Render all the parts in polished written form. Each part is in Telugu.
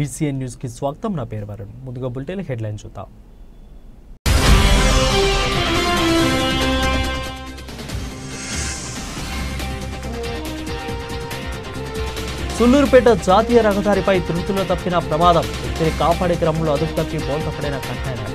BCN న్యూస్ కి స్వాగతం. నా పేరు వరుణ్. ముందుగా బులెటిన్ హెడ్లైన్ చూద్దాం. సుల్లూరుపేట జాతీయ రహదారిపై త్రుటిలో తప్పిన ప్రమాదం. వ్యక్తిని కాపాడే క్రమంలో అదుపు తప్పి బోల్తపడిన కంటైనర్.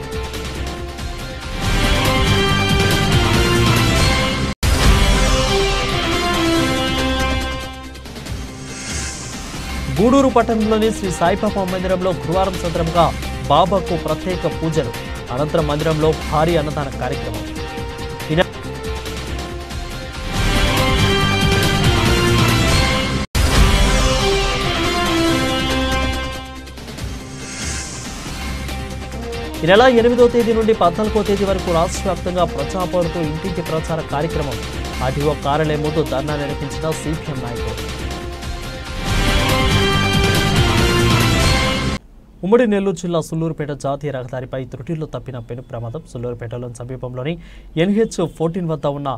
గూడూరు పట్టణంలోని శ్రీ సాయిబాబా మందిరంలో గురువారం సందర్భంగా బాబాకు ప్రత్యేక పూజలు. అనంతరం మందిరంలో భారీ అన్నదాన కార్యక్రమం. ఈ నెల 8వ తేదీ నుండి 14వ తేదీ వరకు రాష్ట్ర వ్యాప్తంగా ప్రజాపాలనతో ఇంటింటి ప్రచార కార్యక్రమం. ఆర్టీఓ కార్యాలయం ముందు ధర్నా నిర్వహించిన సిపిఎం నాయకులు. ఉమ్మడి నెల్లూరు జిల్లా సుల్లూరుపేట జాతీయ రహదారిపై త్రుటిలో తప్పిన పెను ప్రమాదం. సుల్లూరుపేటలోని సమీపంలోని NH14 వద్ద ఉన్న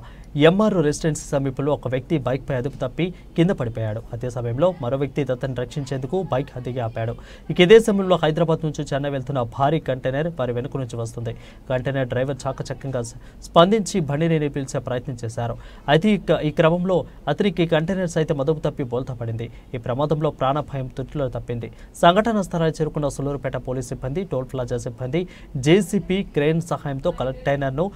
MR రెసిడెన్సీ సమీపంలో ఒక వ్యక్తి బైక్పై అదుపు తప్పి కింద పడిపోయాడు. అదే సమయంలో మరో వ్యక్తి అతన్ని రక్షించేందుకు బైక్ అదిగి ఆపాడు. ఇదే సమయంలో హైదరాబాద్ నుంచి చెన్నై వెళ్తున్న భారీ కంటైనర్ వారి వెనుక నుంచి వస్తుంది. కంటైనర్ డ్రైవర్ చాకచక్యంగా స్పందించి బండిని పిలిచే ప్రయత్నం చేశారు. అయితే ఈ క్రమంలో అతనికి కంటైనర్ సైతం అదుపు తప్పి బోల్తా పడింది. ఈ ప్రమాదంలో ప్రాణభయం త్రుటిలో తప్పింది. సంఘటనా స్థలానికి చేరుకున్న సుల్లూరుపేట పోలీస్ సిబ్బంది, టోల్ ప్లాజా సిబ్బంది JCP క్రేన్ సహాయంతో కంటైనర్ను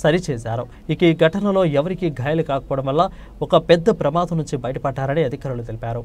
సరిచేశారు. ఈ ఘటనలో ఎవరికీ గాయాలు కాకపోవడం వల్ల ఒక పెద్ద ప్రమాదం నుంచి బయటపడ్డారని అధికారులు తెలిపారు.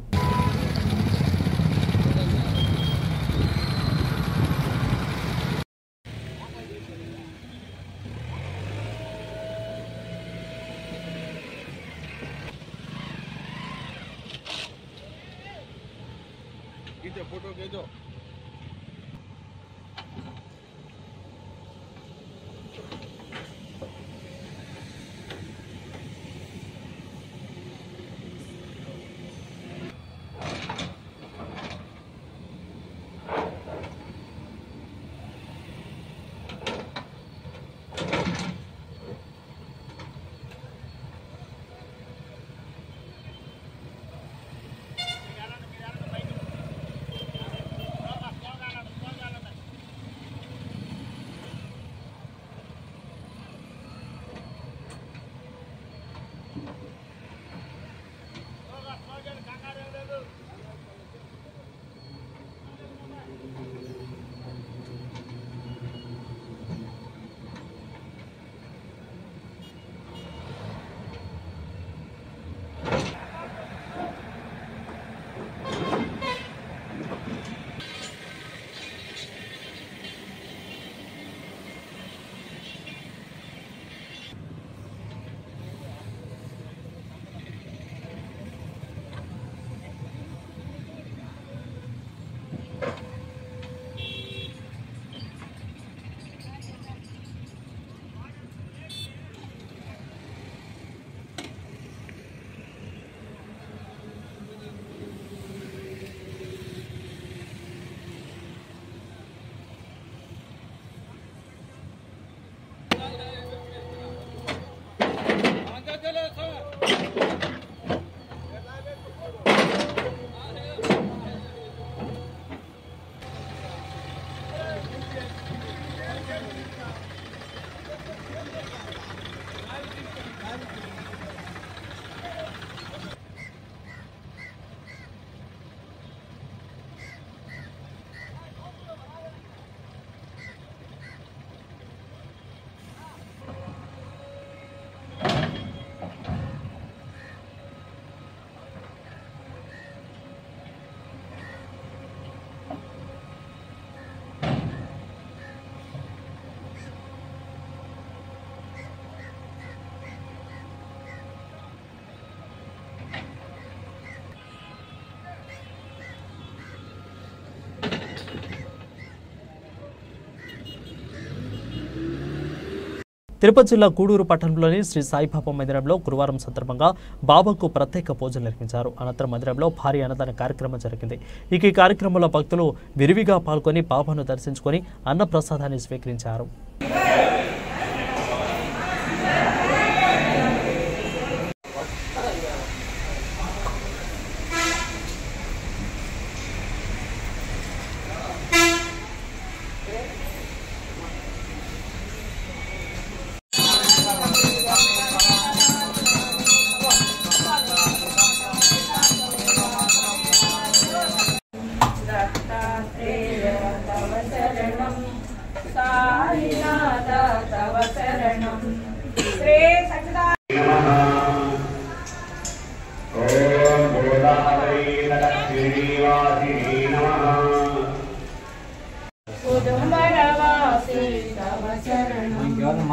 తిరుపతి జిల్లా గూడూరు పట్టణంలోని శ్రీ సాయిబాబా మందిరంలో గురువారం సందర్భంగా బాబాకు ప్రత్యేక పూజలు నిర్వహించారు. అనంతరం మందిరంలో భారీ అన్నదాన కార్యక్రమం జరిగింది. ఈ కార్యక్రమంలో భక్తులు విరివిగా పాల్గొని బాబాను దర్శించుకొని అన్నప్రసాదాన్ని స్వీకరించారు.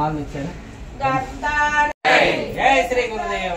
మాలు ఇచ్చాను. జై శ్రీ గురుదేవ.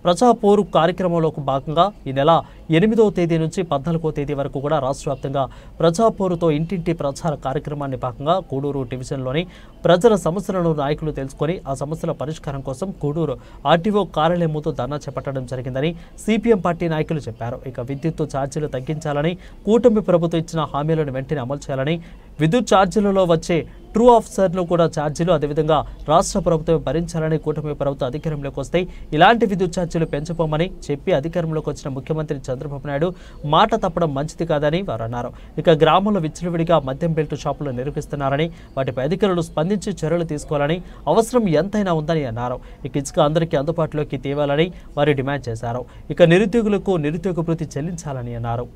ప్రజాపోరు కార్యక్రమంలో భాగంగా ఈ నెల 8వ తేదీ నుంచి 14వ తేదీ వరకు కూడా రాష్ట్ర వ్యాప్తంగా ప్రజాపోరుతో ఇంటింటి ప్రచార కార్యక్రమాన్ని భాగంగా గూడూరు డివిజన్లోని ప్రజల సమస్యలను నాయకులు తెలుసుకొని ఆ సమస్యల పరిష్కారం కోసం గూడూరు ఆర్టీఓ కార్యాలయం ముందు ధర్నా చేపట్టడం జరిగిందని సిపిఎం పార్టీ నాయకులు చెప్పారు. ఇక విద్యుత్ ఛార్జీలు తగ్గించాలని, కూటమి ప్రభుత్వం ఇచ్చిన హామీలను వెంటనే అమలు చేయాలని, విద్యుత్ ఛార్జీలలో వచ్చే ట్రూ ఆఫీసర్లు కూడా ఛార్జీలు అదేవిధంగా రాష్ట్ర ప్రభుత్వం భరించాలని, కూటమి ప్రభుత్వం అధికారంలోకి వస్తే ఇలాంటి విద్యుత్ ఛార్జీలు పెంచుకోమని చెప్పి అధికారంలోకి వచ్చిన ముఖ్యమంత్రి చంద్రబాబు నాయుడు మాట తప్పడం మంచిది కాదని వారు అన్నారు. ఇక గ్రామంలో విచ్చలవిడిగా మద్యం బెల్ట్ షాపులు నిర్వహిస్తున్నారని, వాటిపై అధికారులు స్పందించి చర్యలు తీసుకోవాలని, అవసరం ఎంతైనా ఉందని అన్నారు. ఇక ఇసుక అందరికీ అందుబాటులోకి తేవాలని వారు డిమాండ్ చేశారు. ఇక నిరుద్యోగులకు నిరుద్యోగ భృతి చెల్లించాలని అన్నారు.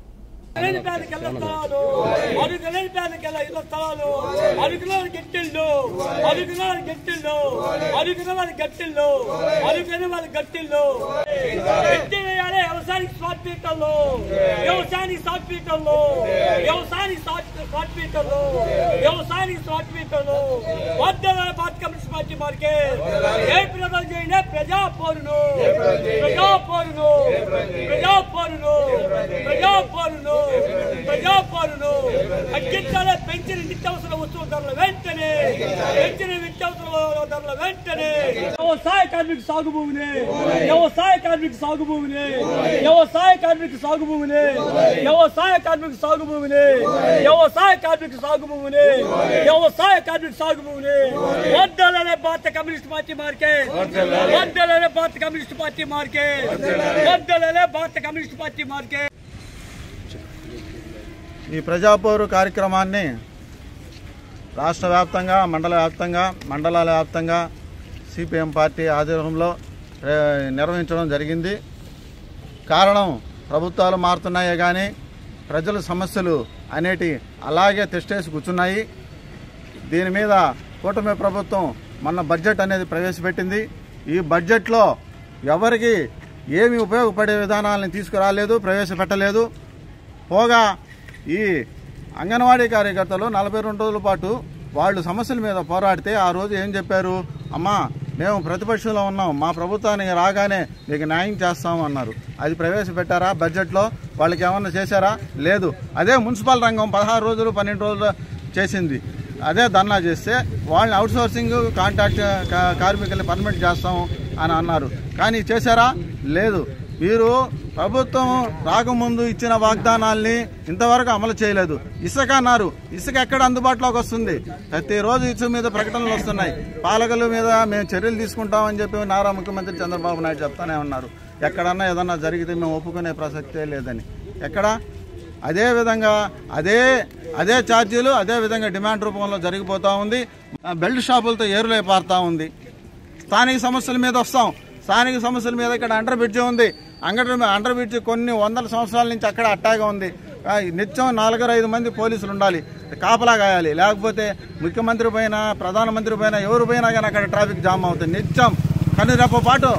ప్రజాపాలన తగ్గించాలి. పెంచిన నిత్యావసర వస్తువుల ధరల వెంటనే, పెంచిన నిత్యావసర ధరల వెంటనే వ్యవసాయ కార్మిక సాగు భూమిని, వ్యవసాయ కార్మిక సాగు భూమిని, వ్యవసాయ కార్మిక సాగు భూమిని, వ్యవసాయ కార్మిక సాగు భూమిని, వ్యవసాయ కార్మిక సాగు భూమిని, వ్యవసాయ కార్మిక సాగు భూమిని వద్దలనే భారత కమ్యూనిస్ట్ పార్టీ మార్కెట్, వద్దలనే భారత కమ్యూనిస్ట్ పార్టీ మార్కెట్, వద్దలనే భారత కమ్యూనిస్ట్ పార్టీ మార్కెట్. ఈ ప్రజాపోరు కార్యక్రమాన్ని రాష్ట్ర వ్యాప్తంగా, మండలాల వ్యాప్తంగా సిపిఎం పార్టీ ఆధ్వర్యంలో నిర్వహించడం జరిగింది. కారణం ప్రభుత్వాలు మారుతున్నాయే కానీ ప్రజల సమస్యలు అనేటి అలాగే తెస్టేసి కూర్చున్నాయి. దీని మీద కూటమి ప్రభుత్వం మొన్న బడ్జెట్ అనేది ప్రవేశపెట్టింది. ఈ బడ్జెట్లో ఎవరికి ఏమి ఉపయోగపడే విధానాలను తీసుకురాలేదు, ప్రవేశపెట్టలేదు. పోగా ఈ అంగన్వాడీ కార్యకర్తలు 42 రోజుల పాటు వాళ్ళు సమస్యల మీద పోరాడితే ఆ రోజు ఏం చెప్పారు? అమ్మా మేము ప్రతిపక్షంలో ఉన్నాం, మా ప్రభుత్వానికి రాగానే మీకు న్యాయం చేస్తాము అన్నారు. అది ప్రవేశపెట్టారా బడ్జెట్లో? వాళ్ళకి ఏమన్నా చేశారా? లేదు. అదే మున్సిపల్ రంగం 16 రోజులు 12 రోజులు చేసింది. అదే ధర్నా చేస్తే వాళ్ళని అవుట్సోర్సింగ్ కాంట్రాక్ట్ కార్మికుల్ని పర్మిట్ చేస్తాము అని అన్నారు. కానీ చేశారా? లేదు. మీరు ప్రభుత్వం రాకముందు ఇచ్చిన వాగ్దానాల్ని ఇంతవరకు అమలు చేయలేదు. ఇసుక అన్నారు, ఇసుక ఎక్కడ అందుబాటులోకి వస్తుంది? ప్రతిరోజు ఇసుక మీద ప్రకటనలు వస్తున్నాయి. పాలకుల మీద మేము చర్యలు తీసుకుంటామని చెప్పి నారా ముఖ్యమంత్రి చంద్రబాబు నాయుడు చెప్తానే ఉన్నారు. ఎక్కడన్నా ఏదన్నా జరిగితే మేము ఒప్పుకునే ప్రసక్తే లేదని. ఎక్కడ? అదేవిధంగా అదే ఛార్జీలు అదే విధంగా డిమాండ్ రూపంలో జరిగిపోతూ ఉంది. బెల్ట్ షాపులతో ఏరులై పారుతూ ఉంది. స్థానిక సమస్యల మీద వస్తాం. స్థానిక సమస్యల మీద ఇక్కడ అండర్ బ్రిడ్జి ఉంది. అండర్ బ్రిడ్జ్ కొన్ని వందల సంవత్సరాల నుంచి అక్కడ అట్టాగా ఉంది. నిత్యం 4-5 మంది పోలీసులు ఉండాలి, కాపలా కాయాలి. లేకపోతే ముఖ్యమంత్రి పైన, ప్రధానమంత్రి పైన, ఎవరు పోయినా కానీ అక్కడ ట్రాఫిక్ జామ్ అవుతుంది. నిత్యం కనురెప్ప పాటు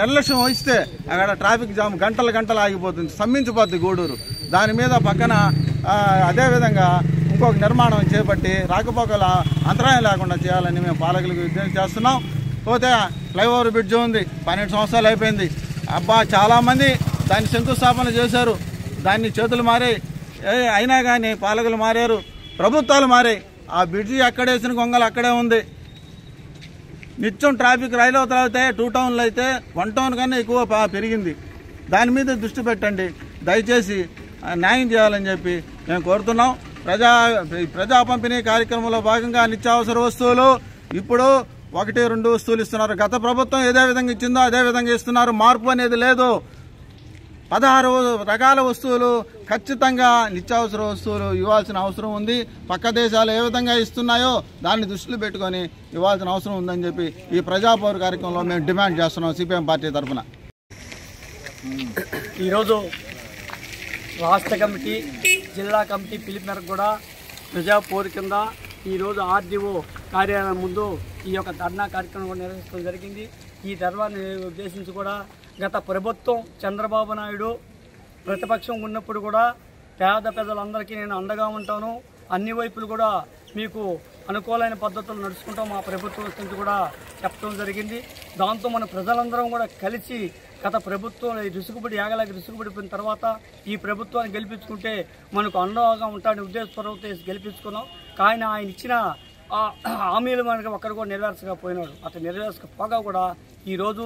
నిర్లక్ష్యం వహిస్తే అక్కడ ట్రాఫిక్ జామ్ గంటలు ఆగిపోతుంది, స్తంభించిపోద్ది గూడూరు. దాని మీద పక్కన అదేవిధంగా ఇంకొక నిర్మాణం చేపట్టి రాకపోకల అంతరాయం లేకుండా చేయాలని మేము పాలకులకు విజ్ఞప్తి చేస్తున్నాం. పోతే ఫ్లైఓవర్ బ్రిడ్జ్ ఉంది, 12 సంవత్సరాలు అయిపోయింది. చాలామంది దాన్ని శంకుస్థాపన చేశారు, దాన్ని చేతులు మారాయి. అయినా కానీ పాలకులు మారారు, ప్రభుత్వాలు మారాయి. ఆ బ్రిడ్జి ఎక్కడేసిన గొంగలు అక్కడే ఉంది. నిత్యం ట్రాఫిక్ రైలు అవతల అయితే 2 టౌన్లు అయితే 1 టౌన్ కన్నా ఎక్కువ పెరిగింది. దాని మీద దృష్టి పెట్టండి, దయచేసి న్యాయం చేయాలని చెప్పి మేము కోరుతున్నాం. ప్రజా పంపిణీ కార్యక్రమంలో భాగంగా నిత్యావసర వస్తువులు ఇప్పుడు 1-2 వస్తువులు ఇస్తున్నారు. గత ప్రభుత్వం ఏదే విధంగా ఇచ్చిందో అదే విధంగా ఇస్తున్నారు, మార్పు అనేది లేదు. 16 రకాల వస్తువులు ఖచ్చితంగా నిత్యావసర వస్తువులు ఇవ్వాల్సిన అవసరం ఉంది. పక్క దేశాలు ఏ విధంగా ఇస్తున్నాయో దాన్ని దృష్టిలో పెట్టుకొని ఇవ్వాల్సిన అవసరం ఉందని చెప్పి ఈ ప్రజాపౌర కార్యక్రమంలో మేము డిమాండ్ చేస్తున్నాం సిపిఎం పార్టీ తరఫున. ఈరోజు రాష్ట్ర కమిటీ, జిల్లా కమిటీ పిలుపు మేరకు కూడా ప్రజాపౌర కింద ఈరోజు ఆర్డీఓ కార్యాలయం ముందు ఈ యొక్క ధర్నా కార్యక్రమం కూడా నిర్వహించడం జరిగింది. ఈ ధర్నాన్ని ఉద్దేశించి కూడా గత ప్రభుత్వం చంద్రబాబు నాయుడు ప్రతిపక్షం ఉన్నప్పుడు కూడా పేద ప్రజలందరికీ నేను అండగా ఉంటాను, అన్ని వైపులు కూడా మీకు అనుకూలమైన పద్ధతులు నడుచుకుంటాం మా ప్రభుత్వం నుంచి కూడా చెప్పడం జరిగింది. దాంతో మన ప్రజలందరం కూడా కలిసి గత ప్రభుత్వం ఏగలాగి రుసుగుబడిపోయిన తర్వాత ఈ ప్రభుత్వాన్ని గెలిపించుకుంటే మనకు అండగా ఉంటాడని ఉద్దేశపూర్వకంతో గెలిపించుకున్నాం. కానీ ఆయన ఇచ్చిన హామీలు మనకి ఒక్కరు కూడా నెరవేర్చకపోయినాడు. అతను నెరవేర్చకపోగా కూడా ఈరోజు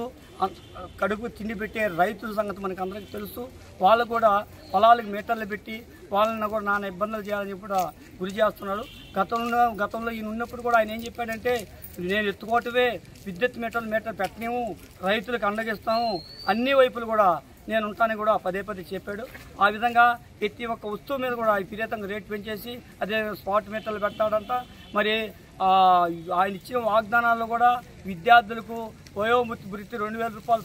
కడుపు తిండి పెట్టే రైతుల సంగతి మనకు అందరికీ తెలుసు. వాళ్ళు కూడా పొలాలకు మీటర్లు పెట్టి వాళ్ళని కూడా నానా ఇబ్బందులు చేయాలని చెప్పి కూడా గురి చేస్తున్నాడు. గతంలో ఈయన ఉన్నప్పుడు కూడా ఆయన ఏం చెప్పాడంటే, నేను ఎత్తుకోవటమే విద్యుత్ మీటర్ పెట్టనేము, రైతులకు అండగిస్తాము, అన్ని వైపులు కూడా నేను ఉంటానని కూడా పదే చెప్పాడు. ఆ విధంగా ప్రతి ఒక్క వస్తువు మీద కూడా విపరీతంగా రేటు పెంచేసి అదే స్పాట్ మీటర్లు పెట్టాడంట. మరి ఆయన ఇచ్చిన వాగ్దానాల్లో కూడా విద్యార్థులకు వయోవృత్తి 2,000 రూపాయలు,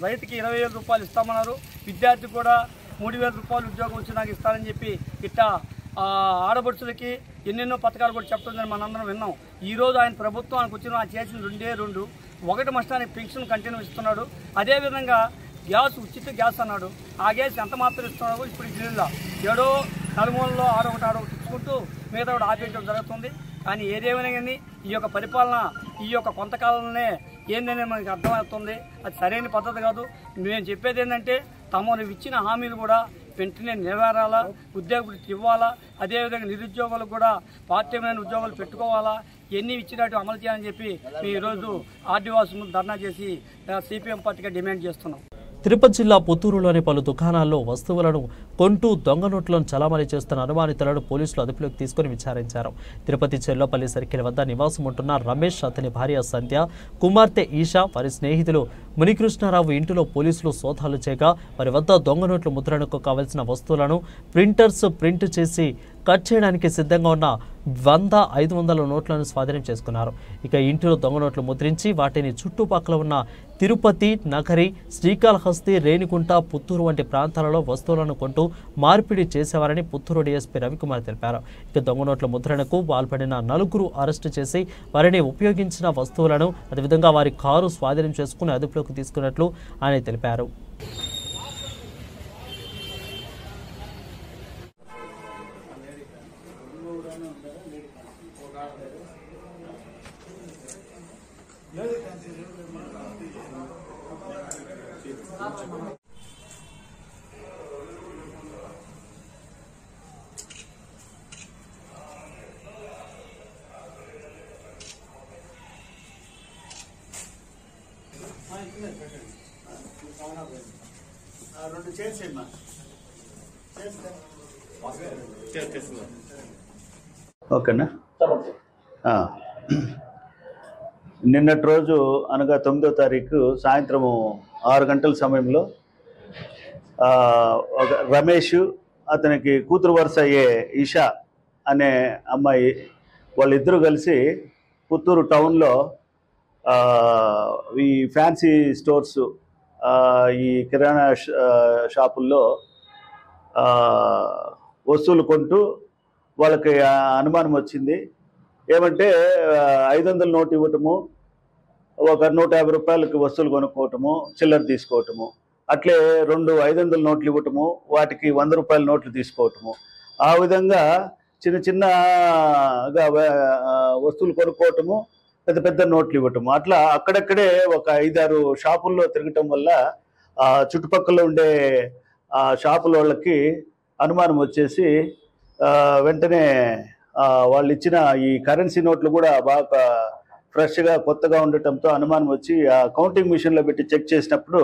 రైతుకి 20,000 రూపాయలు ఇస్తామన్నారు. విద్యార్థికి కూడా 3,000 రూపాయలు ఉద్యోగం వచ్చి నాకు ఇస్తానని చెప్పి ఇట్టా ఆడబడుచులకి ఎన్నెన్నో పథకాలు కూడా చెప్తుందని మనందరం విన్నాం. ఈరోజు ఆయన ప్రభుత్వానికి వచ్చిన చేసిన 2 ఒకటి మస్టానికి పెన్షన్ కంటిన్యూ ఇస్తున్నాడు. అదేవిధంగా గ్యాస్ ఉచిత గ్యాస్ అన్నాడు. ఆ గ్యాస్ ఎంత మాత్రం ఇస్తున్నాడు ఇప్పుడు జిల్లా ఏడో నలుమూలలో ఆడొకటి ఇచ్చుకుంటూ మిగతా కూడా ఆపేయడం జరుగుతుంది. కానీ ఏదేమైనా కానీ ఈ యొక్క పరిపాలన ఈ యొక్క కొంతకాలంలోనే ఏందనేది మనకి అర్థమవుతుంది. అది సరైన పద్ధతి కాదు. మేము చెప్పేది ఏంటంటే తమను ఇచ్చిన హామీలు కూడా వెంటనే నెరవేరాలా, ఉద్యోగులు ఇవ్వాలా, అదేవిధంగా నిరుద్యోగులకు కూడా పార్టీమైన ఉద్యోగాలు పెట్టుకోవాలా, ఎన్ని ఇచ్చినట్టు అమలు చేయాలని చెప్పి మేము ఈరోజు ఆర్డీఓస్ ముందు ధర్నా చేసి సిపిఎం పార్టీగా డిమాండ్ చేస్తున్నాం. తిరుపతి జిల్లా పుత్తూరులోని పలు దుకాణాల్లో వస్తువులను కొంటూ దొంగ నోట్లను చలామణి చేస్తున్న అనుమానితులను పోలీసులు అదుపులోకి తీసుకుని విచారించారు. తిరుపతి చెర్లోపల్లి సర్కిల్ వద్ద నివాసం ఉంటున్న రమేష్, అతని భార్య సంధ్య, కుమార్తె ఈషా, వారి స్నేహితులు మునికృష్ణారావు ఇంటిలో పోలీసులు సోదాలు చేయగా వారి వద్ద దొంగ నోట్ల ముద్రణకు కావలసిన వస్తువులను ప్రింట్ చేసి కట్ చేయడానికి సిద్ధంగా ఉన్న 100-500 నోట్లను స్వాధీనం చేసుకున్నారు. ఇక ఇంటిలో దొంగ నోట్లు ముద్రించి వాటిని చుట్టుపక్కల ఉన్న తిరుపతి, నగరి, శ్రీకాళహస్తి, రేణిగుంట, పుత్తూరు వంటి ప్రాంతాలలో వస్తువులను కొంటూ మార్పిడి చేసేవారని పుత్తూరు డీఎస్పీ రవికుమార్ తెలిపారు. ఇక దొంగ నోట్ల ముద్రణకు పాల్పడిన 4 అరెస్టు చేసి వారిని ఉపయోగించిన వస్తువులను అదేవిధంగా వారి కారు స్వాధీనం చేసుకుని అదుపులోకి తీసుకున్నట్లు ఆయన తెలిపారు. ఓకేనా. నిన్నటి రోజు అనగా 9వ తారీఖు సాయంత్రము 6 గంటల సమయంలో ఒక రమేష్, అతనికి కూతురు వరుస అయ్యే ఈషా అనే అమ్మాయి, వాళ్ళిద్దరూ కలిసి పుత్తూరు టౌన్లో ఈ ఫ్యాన్సీ స్టోర్స్ ఈ కిరాణా షాపుల్లో వస్తువులు కొంటూ వాళ్ళకి అనుమానం వచ్చింది. ఏమంటే 500 నోటు ఇవ్వటము, ఒక 150 రూపాయలకి వస్తువులు కొనుక్కోవటము, చిల్లర తీసుకోవటము, అట్లే 2 500 నోట్లు ఇవ్వటము, వాటికి 100 రూపాయల నోట్లు తీసుకోవటము, ఆ విధంగా చిన్న చిన్నగా వస్తువులు కొనుక్కోవటము, పెద్ద పెద్ద నోట్లు ఇవ్వటము, అట్లా అక్కడక్కడే ఒక 5-6 షాపుల్లో తిరగటం వల్ల చుట్టుపక్కల ఉండే షాపుల వాళ్ళకి అనుమానం వచ్చేసి వెంటనే వాళ్ళు ఇచ్చిన ఈ కరెన్సీ నోట్లు కూడా బాగా ఫ్రెష్గా కొత్తగా ఉండటంతో అనుమానం వచ్చి ఆ కౌంటింగ్ మిషన్లో పెట్టి చెక్ చేసినప్పుడు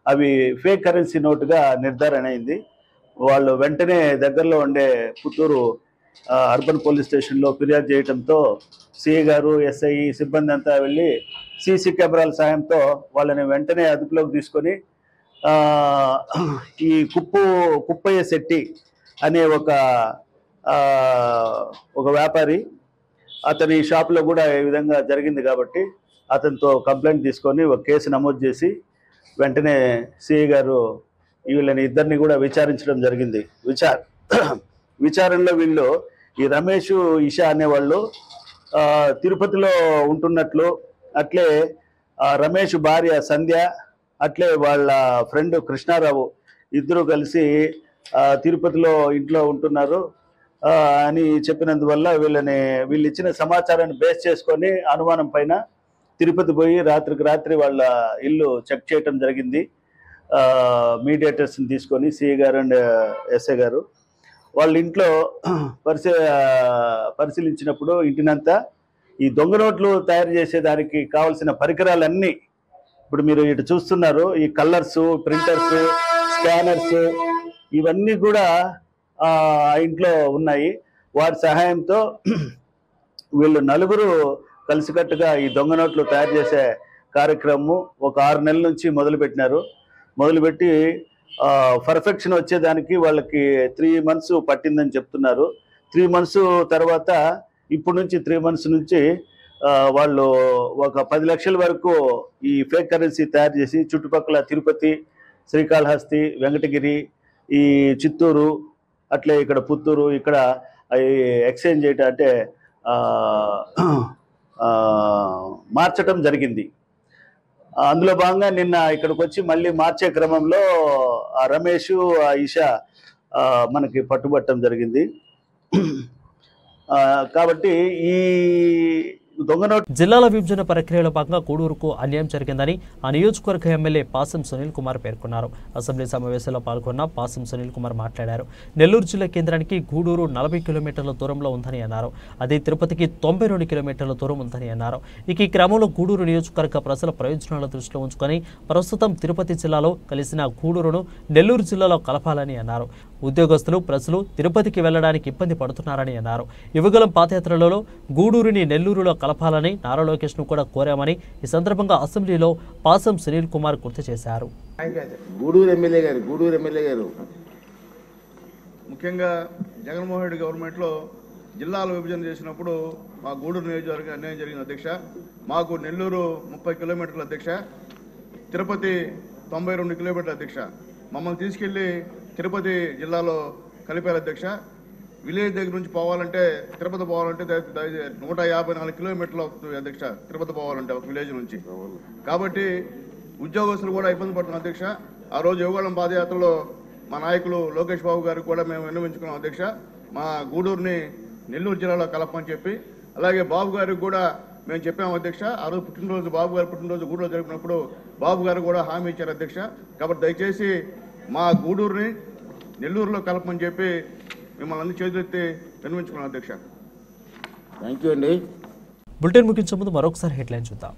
అవి ఫేక్ కరెన్సీ నోటుగా నిర్ధారణ అయింది. వాళ్ళు వెంటనే దగ్గరలో ఉండే పుత్తూరు అర్బన్ పోలీస్ స్టేషన్లో ఫిర్యాదు చేయడంతో సిఐ గారు, ఎస్ఐ సిబ్బంది అంతా వెళ్ళి సీసీ కెమెరాల సాయంతో వాళ్ళని వెంటనే అదుపులోకి తీసుకొని ఈ కుప్పయ్య శెట్టి అనే ఒక వ్యాపారి, అతని షాప్లో కూడా ఈ విధంగా జరిగింది కాబట్టి అతనితో కంప్లైంట్ తీసుకొని ఒక కేసు నమోదు చేసి వెంటనే సిఐ గారు వీళ్ళని ఇద్దరిని కూడా విచారించడం జరిగింది. విచారణలో వీళ్ళు ఈ రమేష్, ఇషా అనేవాళ్ళు తిరుపతిలో ఉంటున్నట్లు, అట్లే రమేష్ భార్య సంధ్య, అట్లే వాళ్ళ ఫ్రెండ్ కృష్ణారావు ఇద్దరు కలిసి తిరుపతిలో ఇంట్లో ఉంటున్నారు అని చెప్పినందువల్ల వీళ్ళు ఇచ్చిన సమాచారాన్ని బేస్ చేసుకొని అనుమానం పైన తిరుపతి పోయి రాత్రికి రాత్రి వాళ్ళ ఇల్లు చెక్ చేయటం జరిగింది. మీడియేటర్స్ని తీసుకొని సిఐ గారు అండ్ ఎస్ఐ గారు వాళ్ళ ఇంట్లో పరిశీలించినప్పుడు ఇంటినంతా ఈ దొంగ నోట్లు తయారు చేసేదానికి కావాల్సిన పరికరాలన్నీ ఇప్పుడు మీరు ఇటు చూస్తున్నారు. ఈ కలర్స్, ప్రింటర్స్, స్కానర్స్ ఇవన్నీ కూడా ఆ ఇంట్లో ఉన్నాయి. వారి సహాయంతో వీళ్ళు నలుగురు కలిసికట్టుగా ఈ దొంగ నోట్లు తయారు చేసే కార్యక్రమం ఒక 6 నెలల నుంచి మొదలుపెట్టి పర్ఫెక్షన్ వచ్చేదానికి వాళ్ళకి 3 months పట్టిందని చెప్తున్నారు. 3 months తర్వాత ఇప్పుడు నుంచి 3 months నుంచి వాళ్ళు ఒక 10 లక్షల వరకు ఈ ఫేక్ కరెన్సీ తయారు చేసి చుట్టుపక్కల తిరుపతి, శ్రీకాళహస్తి, వెంకటగిరి, ఈ చిత్తూరు, అట్లే ఇక్కడ పుత్తూరు, ఇక్కడ ఎక్స్చేంజ్ చేయటం అంటే మార్చటం జరిగింది. అందులో భాగంగా నిన్న ఇక్కడికి వచ్చి మళ్ళీ మార్చే క్రమంలో ఆ రమేష్, ఆ ఇషా మనకి పట్టుబట్టడం జరిగింది. కాబట్టి ఈ దొంగ నోట్ జిల్లాల విభజన ప్రక్రియలో భాగంగా గూడూరుకు అన్యాయం జరిగిందని ఆ నియోజకవర్గ ఎమ్మెల్యే పాసం సునీల్ కుమార్ పేర్కొన్నారు. అసెంబ్లీ సమావేశంలో పాల్గొన్న పాసం సునీల్ కుమార్ మాట్లాడారు. నెల్లూరు జిల్లా కేంద్రానికి గూడూరు 40 కిలోమీటర్ల దూరంలో ఉందని అన్నారు. అదే తిరుపతికి 92 కిలోమీటర్ల దూరం ఉందని అన్నారు. ఇక ఈ క్రమంలో గూడూరు నియోజకవర్గ ప్రజల ప్రయోజనాల దృష్టిలో ఉంచుకొని ప్రస్తుతం తిరుపతి జిల్లాలో కలిసిన గూడూరును నెల్లూరు జిల్లాలో కలపాలని అన్నారు. ఉద్యోగస్తులు, ప్రజలు తిరుపతికి వెళ్లడానికి ఇబ్బంది పడుతున్నారని అన్నారు. యువగలం పాదయాత్రలలో గూడూరుని నెల్లూరులో కలపాలని నారా లోకేష్ ను కూడా కోరామని ఈ సందర్భంగా అసెంబ్లీలో పాసం సునీల్ కుమార్ గుర్తు చేశారు. గూడూరు ఎమ్మెల్యే గారు ముఖ్యంగా జగన్మోహన్ రెడ్డి గవర్నమెంట్లో జిల్లాల విభజన చేసినప్పుడు మా గూడూరు నియోజకవర్గం అన్యాయం జరిగింది అధ్యక్ష. మాకు నెల్లూరు 30 కిలోమీటర్ల అధ్యక్ష, తిరుపతి 92 కిలోమీటర్ల అధ్యక్ష. మమ్మల్ని తీసుకెళ్లి తిరుపతి జిల్లాలో కలిపారు అధ్యక్ష. విలేజ్ దగ్గర నుంచి పోవాలంటే, తిరుపతి పోవాలంటే 154 కిలోమీటర్లు అవుతుంది అధ్యక్ష, తిరుపతి పోవాలంటే ఒక విలేజ్ నుంచి. కాబట్టి ఉద్యోగస్తులు కూడా ఇబ్బంది పడుతున్నారు అధ్యక్ష. ఆ రోజు యువగళం పాదయాత్రలో మా నాయకులు లోకేష్ బాబు గారికి కూడా మేము విన్నవించుకున్నాం అధ్యక్ష, మా గూడూరుని నెల్లూరు జిల్లాలో కలపని చెప్పి. అలాగే బాబు గారికి కూడా మేము చెప్పాము అధ్యక్ష. ఆ రోజు పుట్టినరోజు, బాబు గారి పుట్టినరోజు గూడూరు జరిపినప్పుడు బాబు గారు కూడా హామీ ఇచ్చారు అధ్యక్ష. కాబట్టి దయచేసి మా గూడూరుని నెల్లూరులో కలపమని చెప్పి మిమ్మల్ని అన్ని చేతులెత్తి విన్నవించుకున్నాం అధ్యక్ష. థ్యాంక్ యూ అండి. బులెటిన్ ముగించే ముందు మరొకసారి హెడ్లైన్ చూద్దాం.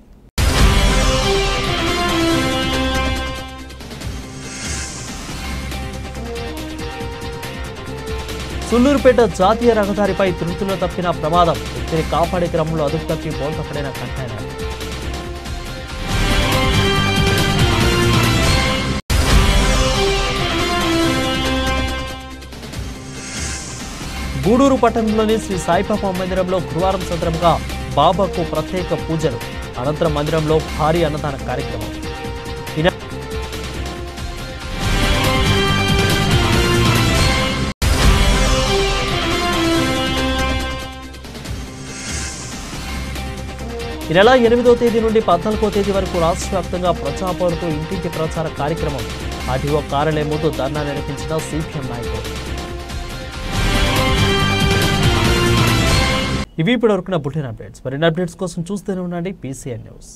సుల్లూరుపేట జాతీయ రహదారిపై త్రుటిలో తప్పిన ప్రమాదం. వ్యక్తిని కాపాడే క్రమంలో అదుపు తప్పి బోల్తపడిన కంటైనర్. గూడూరు పట్టణంలోని శ్రీ సాయిబాబా మందిరంలో గురువారం సందర్భంగా బాబాకు ప్రత్యేక పూజలు, అనంతరం మందిరంలో భారీ అన్నదాన కార్యక్రమం. నెల 8వ తేదీ నుండి 14వ తేదీ వరకు రాష్ట్ర వ్యాప్తంగా ప్రజాపౌరుతో ఇంటింటి ప్రచార కార్యక్రమం. ఆర్టీఓ కార్యాలయం ముందు ధర్నా నిర్వహించిన సిపిఎం నాయకులు. ఇవి ఇప్పటి వరకున్న బులెటిన్ అప్డేట్స్. మరిన్ని అప్డేట్స్ కోసం చూస్తూనే ఉండండి PCN న్యూస్.